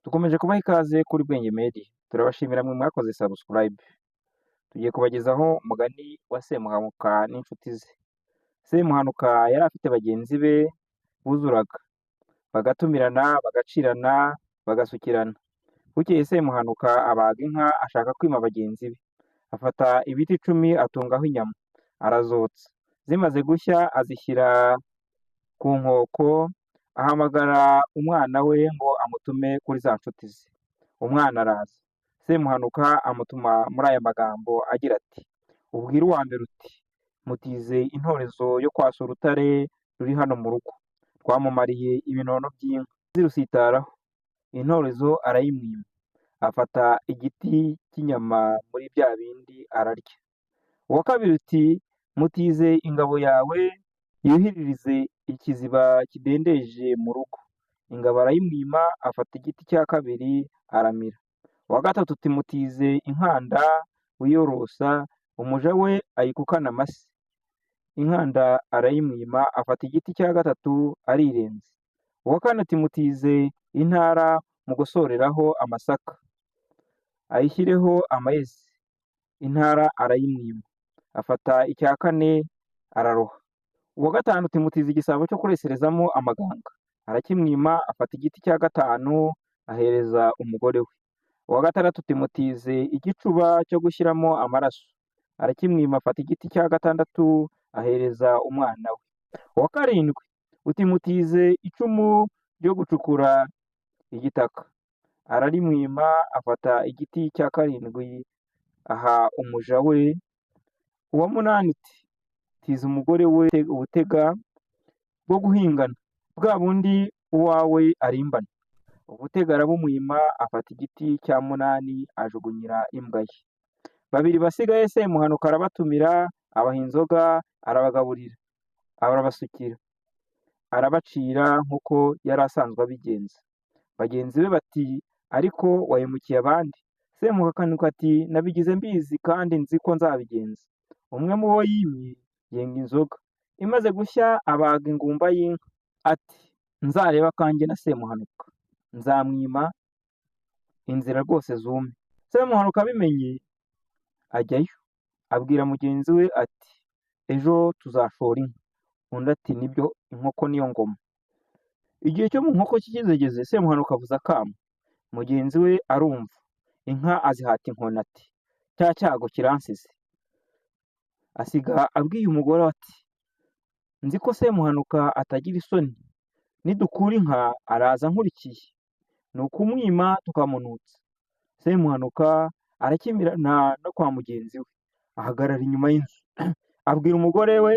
Dukomeje kubaha ikaze kuri Bwenge Media. Turabashimira mwe mwakoze subscribe. Tugiye kubagezaho umugani wa Semuhanuka n'inshuti ze. Semuhanuka yari afite bagenzi be buzuraga, bagatumirana, bagacirana, bagasukirana. Bukeye Semuhanuka abaga inka ashaka kwima bagenzi be. Afata ibiti 10 atungaho inyama, arazotsa. Zimaze gushya azishyira ku nkoko, ahamagara umwana we ngo amutume kuri za nshuti ze. Umwana araza. Semuhanuka amutuma muri aya magambo agira ati: "Ubwire uwa mbere uti mutize intorezo yo kwasa urutare ruri hano mu rugo. Twamumariye ibinono by'inka zirusitaraho." Intorezo arayimwima. Afata igiti cy'inyama muri bya bindi ararya. Uwa kabiri uti mutize ingabo yawe yuhiririze ikiziba kidendeje mu rugo. Ingabo arayimwima, afata igiti cya kabiri aramira. Uwa gatatu uti mutize inkanda wiyorosa, umuja we ayikukana amase. Inkanda arayimwima, afata igiti cya gatatu arirenza. Uwa kane uti mutize intara mugosoreraho amasaka, ayishyireho amayezi. Intara arayimwima, afata icya kane araroha. Uwa gatanu uti mutize igisabo cyo kureserezamo amaganga, arakimwima, afata igiti cya gatanu ahereza umugore we. Uwa gatandatu uti mutize igicuba cyo gushyiramo amaraso, arakimwima, afata igiti cya gatandatu ahereza umwana we. Uwa karindwi uti mutize icumu ryo gucukura igitaka, ararimwima, afata igiti cya karindwi aha umuja we. Uwa munani uti tiza umugore we ubutega bwo guhingana, bwa bundi uwawe arimbana. Ubutega arabumwima, afata igiti cya munani ajugunyira imbwa ye. Babiri basigaye Semuhanuka arabatumira, abaha inzoga, arabagaburira, arabasukira, arabacira nk'uko yari asanzwe abigenza. Bagenzi be bati ariko wahemukiye abandi. Semuhanuka ati nabigize mbizi kandi nzi ko nzabigenza. Umwe mu bo yimye yenga inzoga, imaze gushya abaga ingumba y'inka. Ati nzareba kanjye na Semuhanuka, nzamwima inzira rwose zume. Semuhanuka abimenye ajyayo, abwira mugenzi we ati ejo tuzashora inka. Undi ati nibyo, inkoko niyo ngoma. Igihe cyo mu nkoko kigeze Semuhanuka avuza akamo. Mugenzi we arumva, inka azihata inkoni ati cya cyago kiransize. Asiga abwiye umugore ati nzi ko Semuhanuka atagira isoni, nidukura inka araza nkurikiye. Ni ukumwima tukamunutsa. Semuhanuka arakimirana no kwa mugenzi we, ahagarara inyuma y'inzu. Abwira umugore we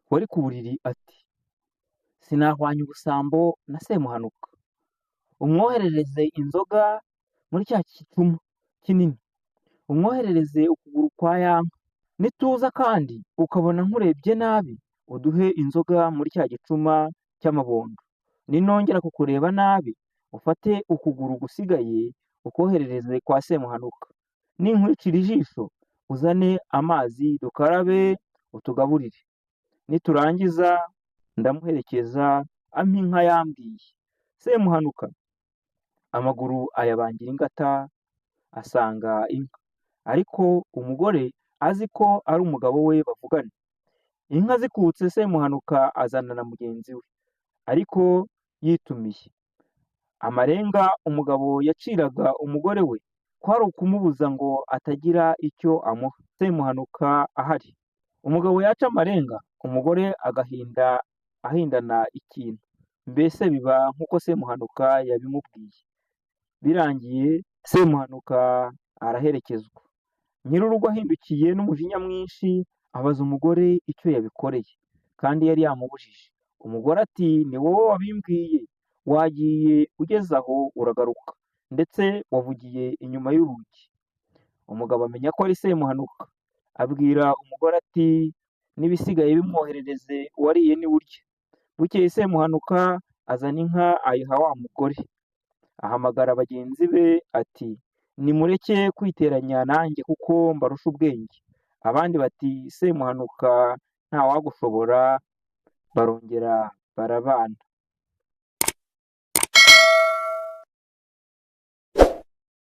wari ku buriri ati sinahwanya ubusambo na Semuhanuka. Umwoherereze inzoga muri cya gicuma kinini, umwoherereze ukuguru kwa ya nka. Nituza kandi ukabona nkurebye nabi, uduhe inzoga muri cya gicuma cy'amabondo. Ninongera kukureba nabi, ufate ukuguru gusigaye ukoherereze kwa Semuhanuka. Ninkurikira ijisho uzane amazi dukarabe utugaburire. Niturangiza ndamuherekeza ampa inka yambwiye. Semuhanuka amaguru ayabangira ingata, asanga inka, ariko umugore azi ko ari umugabo we bavugana. Inka zikutse Semuhanuka azana na mugenzi we, ariko yitumiye. Amarenga umugabo yaciraga umugore we kwari ukumubuza ngo atagira icyo amuha. Semuhanuka ahari, umugabo yaca amarenga, umugore ahindana ikintu. Mbese biba nk'uko Semuhanuka yabimubwiye. Birangiye Semuhanuka araherekezwa. Nyir'urugo ahindukiye n'umujinya mwinshi abaza umugore icyo yabikoreye, kandi yari yamubujije. Umugore ati ni wowe wabimbwiye, wagiye ugeze aho uragaruka, ndetse wavugiye inyuma y'urugi. Umugabo amenya ko ari Semuhanuka, abwira umugore ati n'ibisigaye bimwoherereze uwariye niwe urya. Bukeye Semuhanuka azana inka ayiha wa mugore. Ahamagara bagenzi be ati nimureke kwiteranya nanjye kuko mbarusha ubwenge. Abandi bati Semuhanuka ntawagushobora. Barongera barabana.